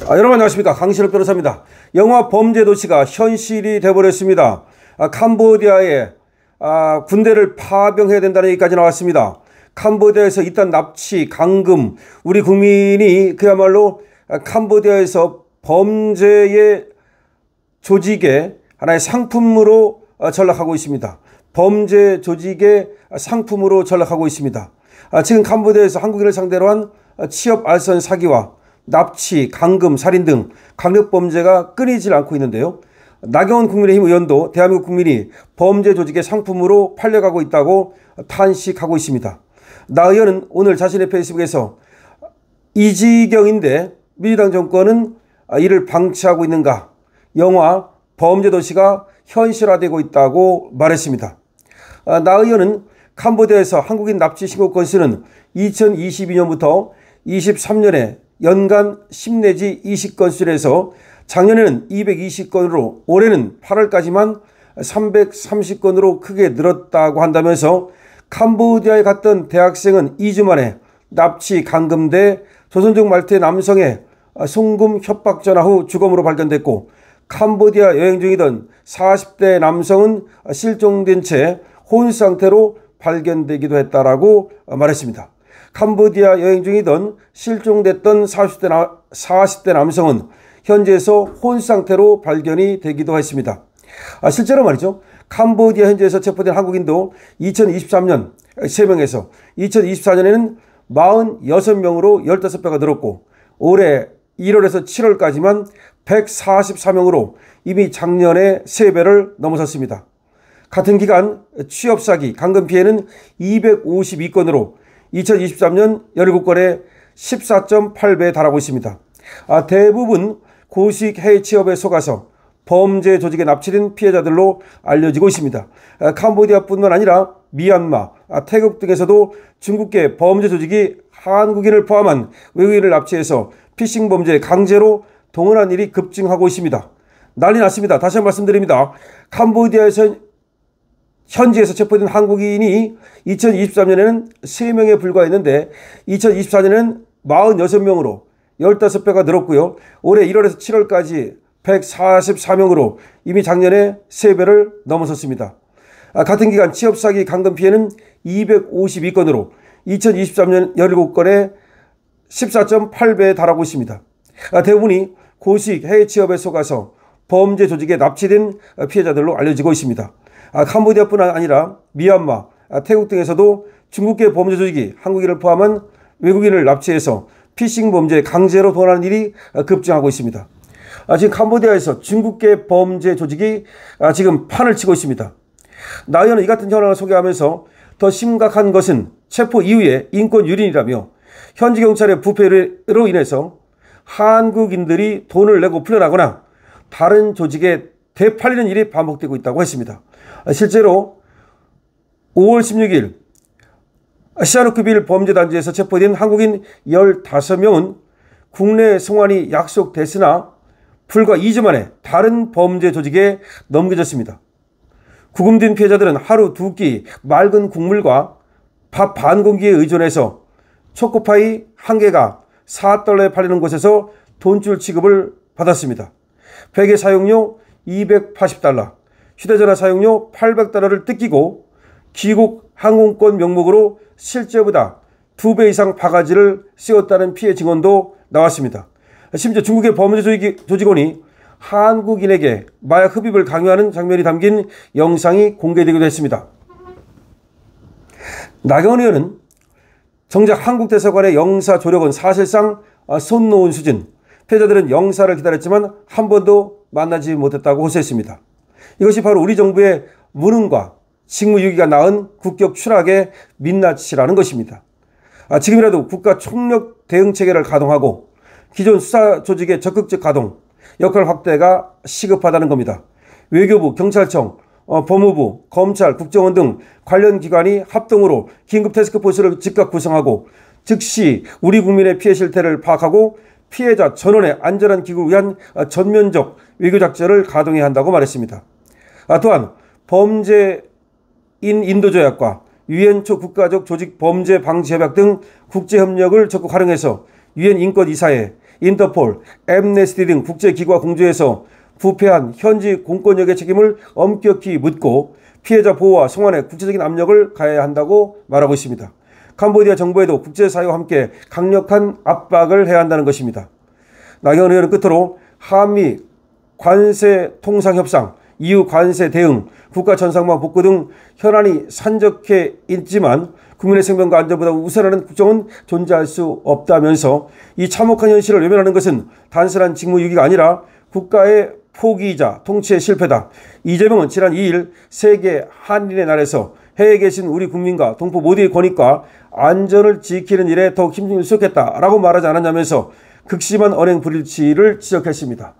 여러분 안녕하십니까, 강신업 변호사입니다. 영화 범죄도시가 현실이 되어버렸습니다. 캄보디아에 군대를 파병해야 된다는 얘기까지 나왔습니다. 캄보디아에서 이딴 납치, 강금, 우리 국민이 그야말로 캄보디아에서 범죄의 조직의 하나의 상품으로 전락하고 있습니다. 범죄 조직의 상품으로 전락하고 있습니다. 지금 캄보디아에서 한국인을 상대로 한 취업 알선 사기와 납치, 강금, 살인 등 강력범죄가 끊이질 않고 있는데요. 나경원 국민의힘 의원도 대한민국 국민이 범죄 조직의 상품으로 팔려가고 있다고 탄식하고 있습니다. 나 의원은 오늘 자신의 페이스북에서 이 지경인데 민주당 정권은 이를 방치하고 있는가, 영화 범죄도시가 현실화되고 있다고 말했습니다. 나 의원은 캄보디아에서 한국인 납치 신고 건수는 2022년부터 23년에 연간 10 내지 20건수에서 작년에는 220건으로 올해는 8월까지만 330건으로 크게 늘었다고 한다면서 캄보디아에 갔던 대학생은 2주 만에 납치, 강금돼 조선족 말투의 남성의 송금 협박 전화 후 주검으로 발견됐고, 캄보디아 여행 중이던 40대 남성은 실종된 채 혼 상태로 발견되기도 했다라고 말했습니다. 캄보디아 여행 중이던 실종됐던 40대 남성은 현지에서 혼 상태로 발견이 되기도 했습니다. 실제로 말이죠, 캄보디아 현지에서 체포된 한국인도 2023년 3명에서 2024년에는 46명으로 15배가 늘었고, 올해 1월에서 7월까지만 144명으로 이미 작년에 3배를 넘어섰습니다. 같은 기간 취업 사기, 강금 피해는 252건으로 2023년 17건에 14.8배에 달하고 있습니다. 대부분 고수익 해외 취업에 속아서 범죄 조직에 납치된 피해자들로 알려지고 있습니다. 캄보디아뿐만 아니라 미얀마, 태국 등에서도 중국계 범죄 조직이 한국인을 포함한 외국인을 납치해서 피싱 범죄에 강제로 동원한 일이 급증하고 있습니다. 난리 났습니다. 다시 한번 말씀드립니다. 캄보디아에서 현지에서 체포된 한국인이 2023년에는 3명에 불과했는데 2024년에는 46명으로 15배가 늘었고요. 올해 1월에서 7월까지 144명으로 이미 작년에 3배를 넘어섰습니다. 같은 기간 취업사기, 강금 피해는 252건으로 2023년 17건에 14.8배에 달하고 있습니다. 대부분이 고수익 해외 취업에 속아서 범죄 조직에 납치된 피해자들로 알려지고 있습니다. 캄보디아뿐 아니라 미얀마, 태국 등에서도 중국계 범죄 조직이 한국인을 포함한 외국인을 납치해서 피싱 범죄에 강제로 동원하는 일이 급증하고 있습니다. 지금 캄보디아에서 중국계 범죄 조직이 지금 판을 치고 있습니다. 나 의원은 이 같은 현황을 소개하면서 더 심각한 것은 체포 이후의 인권 유린이라며 현지 경찰의 부패로 인해서 한국인들이 돈을 내고 풀려나거나 다른 조직에 되팔리는 일이 반복되고 있다고 했습니다. 실제로 5월 16일 시아누크빌 범죄단지에서 체포된 한국인 15명은 국내 송환이 약속됐으나 불과 2주 만에 다른 범죄 조직에 넘겨졌습니다. 구금된 피해자들은 하루 2끼 맑은 국물과 밥 반 공기에 의존해서 초코파이 1개가 $4에 팔리는 곳에서 돈줄 취급을 받았습니다. 베개 사용료 $280, 휴대전화 사용료 $800를 뜯기고 귀국 항공권 명목으로 실제보다 2배 이상 바가지를 씌웠다는 피해 증언도 나왔습니다. 심지어 중국의 범죄 조직원이 한국인에게 마약 흡입을 강요하는 장면이 담긴 영상이 공개되기도 했습니다. 나경원 의원은 정작 한국 대사관의 영사 조력은 사실상 손 놓은 수준, 피해자들은 영사를 기다렸지만 한 번도 만나지 못했다고 호소했습니다. 이것이 바로 우리 정부의 무능과 직무유기가 낳은 국격 추락의 민낯이라는 것입니다. 지금이라도 국가 총력 대응 체계를 가동하고 기존 수사 조직의 적극적 가동, 역할 확대가 시급하다는 겁니다. 외교부, 경찰청, 법무부, 검찰, 국정원 등 관련 기관이 합동으로 긴급 태스크포스를 즉각 구성하고 즉시 우리 국민의 피해 실태를 파악하고 피해자 전원의 안전한 귀국을 위한 전면적 외교작전을 가동해야 한다고 말했습니다. 또한 범죄인 인도조약과 유엔 초국가적 조직 범죄 방지 협약 등 국제협력을 적극 활용해서 유엔 인권이사회, 인터폴, 엠네스티 등 국제기구와 공조해서 부패한 현지 공권력의 책임을 엄격히 묻고 피해자 보호와 송환에 국제적인 압력을 가해야 한다고 말하고 있습니다. 캄보디아 정부에도 국제사회와 함께 강력한 압박을 해야 한다는 것입니다. 나경원 의원은 끝으로 한미 관세 통상협상, EU 관세 대응, 국가 전상망 복구 등 현안이 산적해 있지만 국민의 생명과 안전보다 우선하는 국정은 존재할 수 없다면서 이 참혹한 현실을 외면하는 것은 단순한 직무유기가 아니라 국가의 포기이자 통치의 실패다. 이재명은 지난 2일 세계 한인의 날에서 해외에 계신 우리 국민과 동포 모두의 권익과 안전을 지키는 일에 더욱 힘을 쏟겠다라고 말하지 않았냐면서 극심한 언행 불일치를 지적했습니다.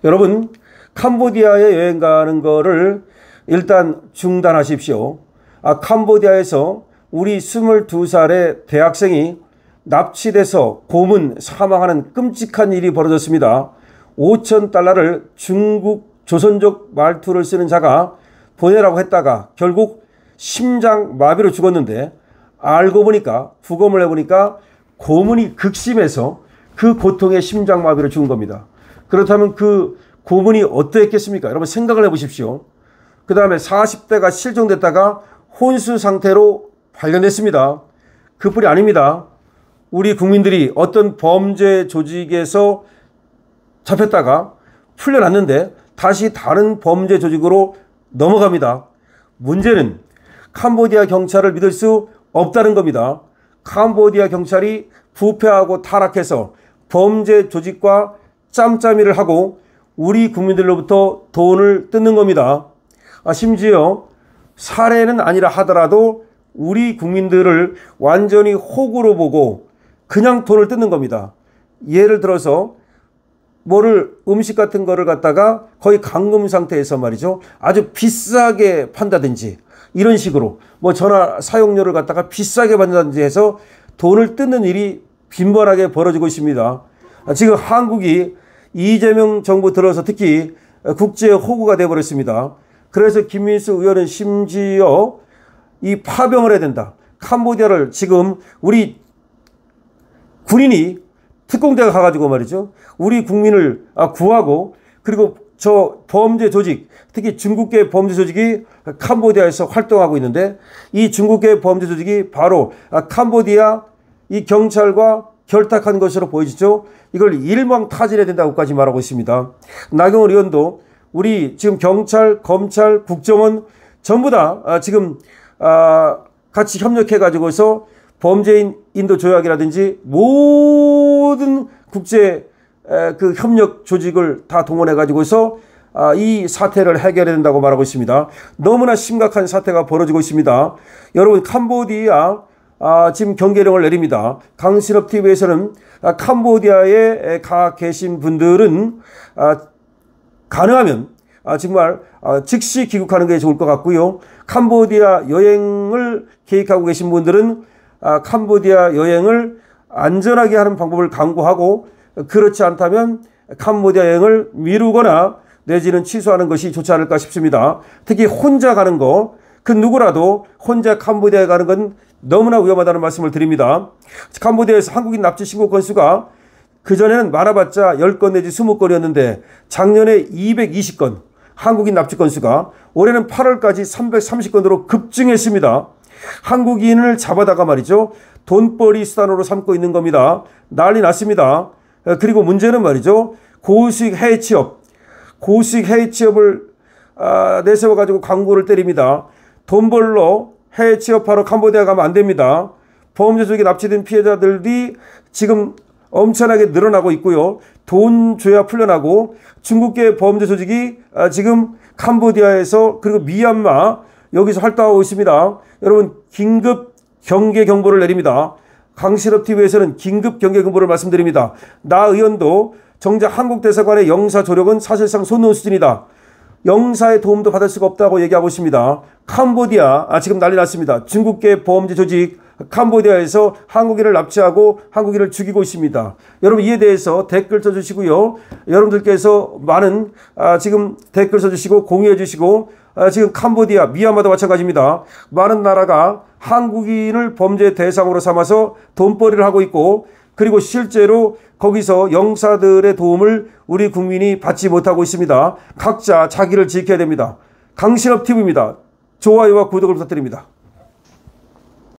여러분, 캄보디아에 여행 가는 거를 일단 중단하십시오. 캄보디아에서 우리 22살의 대학생이 납치돼서 고문 사망하는 끔찍한 일이 벌어졌습니다. 5,000달러를 중국 조선족 말투를 쓰는 자가 보내라고 했다가 결국 심장마비로 죽었는데 알고 보니까 부검을 해보니까 고문이 극심해서 그 고통에 심장마비로 죽은 겁니다. 그렇다면 그 고문이 어떠했겠습니까? 여러분 생각을 해보십시오. 그 다음에 40대가 실종됐다가 혼수 상태로 발견됐습니다. 그뿐이 아닙니다. 우리 국민들이 어떤 범죄 조직에서 잡혔다가 풀려났는데 다시 다른 범죄 조직으로 넘어갑니다. 문제는 캄보디아 경찰을 믿을 수 없다는 겁니다. 캄보디아 경찰이 부패하고 타락해서 범죄 조직과 짬짬이를 하고 우리 국민들로부터 돈을 뜯는 겁니다. 심지어 살해는 아니라 하더라도 우리 국민들을 완전히 호구로 보고 그냥 돈을 뜯는 겁니다. 예를 들어서 음식 같은 거를 갖다가 거의 감금 상태에서 말이죠. 아주 비싸게 판다든지 이런 식으로 전화 사용료를 갖다가 비싸게 받는다든지 해서 돈을 뜯는 일이 빈번하게 벌어지고 있습니다. 지금 한국이 이재명 정부 들어서 특히 국제 호구가 되어버렸습니다. 그래서 김민수 의원은 심지어 이 파병을 해야 된다. 캄보디아를 지금 우리 군인이 특공대가 가가지고 말이죠. 우리 국민을 구하고 그리고 저 범죄 조직, 특히 중국계 범죄 조직이 캄보디아에서 활동하고 있는데 이 중국계 범죄 조직이 바로 캄보디아 이 경찰과 결탁한 것으로 보여지죠. 이걸 일망타진해야 된다고까지 말하고 있습니다. 나경원 의원도 우리 지금 경찰, 검찰, 국정원 전부 다 지금 같이 협력해가지고서 범죄인 인도 조약이라든지 모든 국제 그 협력 조직을 다 동원해가지고서 이 사태를 해결해야 된다고 말하고 있습니다. 너무나 심각한 사태가 벌어지고 있습니다. 여러분 캄보디아 지금 경계령을 내립니다. 강신업 TV에서는 캄보디아에 가 계신 분들은 가능하면 정말 즉시 귀국하는 게 좋을 것 같고요. 캄보디아 여행을 계획하고 계신 분들은 캄보디아 여행을 안전하게 하는 방법을 강구하고 그렇지 않다면 캄보디아 여행을 미루거나 내지는 취소하는 것이 좋지 않을까 싶습니다. 특히 혼자 가는 거, 그 누구라도 혼자 캄보디아에 가는 건 너무나 위험하다는 말씀을 드립니다. 캄보디아에서 한국인 납치 신고 건수가 그전에는 많아봤자 10건 내지 20건이었는데 작년에 220건 한국인 납치 건수가 올해는 8월까지 330건으로 급증했습니다. 한국인을 잡아다가 말이죠. 돈벌이 수단으로 삼고 있는 겁니다. 난리 났습니다. 그리고 문제는 말이죠. 고수익 해외 취업을 내세워가지고 광고를 때립니다. 돈 벌러 해외 취업하러 캄보디아 가면 안 됩니다. 범죄 조직에 납치된 피해자들이 지금 엄청나게 늘어나고 있고요. 돈 줘야 풀려나고 중국계 범죄 조직이 지금 캄보디아에서 그리고 미얀마 여기서 활동하고 있습니다. 여러분 긴급 경계 경보를 내립니다. 강신업 TV에서는 긴급 경계 경보를 말씀드립니다. 나 의원도 정작 한국 대사관의 영사 조력은 사실상 손 놓은 수준이다. 영사의 도움도 받을 수가 없다고 얘기하고 있습니다. 캄보디아 지금 난리 났습니다. 중국계 범죄 조직 캄보디아에서 한국인을 납치하고 한국인을 죽이고 있습니다. 여러분 이에 대해서 댓글 써주시고요. 여러분들께서 많은 지금 댓글 써주시고 공유해 주시고 지금 캄보디아, 미얀마도 마찬가지입니다. 많은 나라가 한국인을 범죄 대상으로 삼아서 돈벌이를 하고 있고 그리고 실제로 거기서 영사들의 도움을 우리 국민이 받지 못하고 있습니다. 각자 자기를 지켜야 됩니다. 강신업 TV입니다. 좋아요와 구독을 부탁드립니다.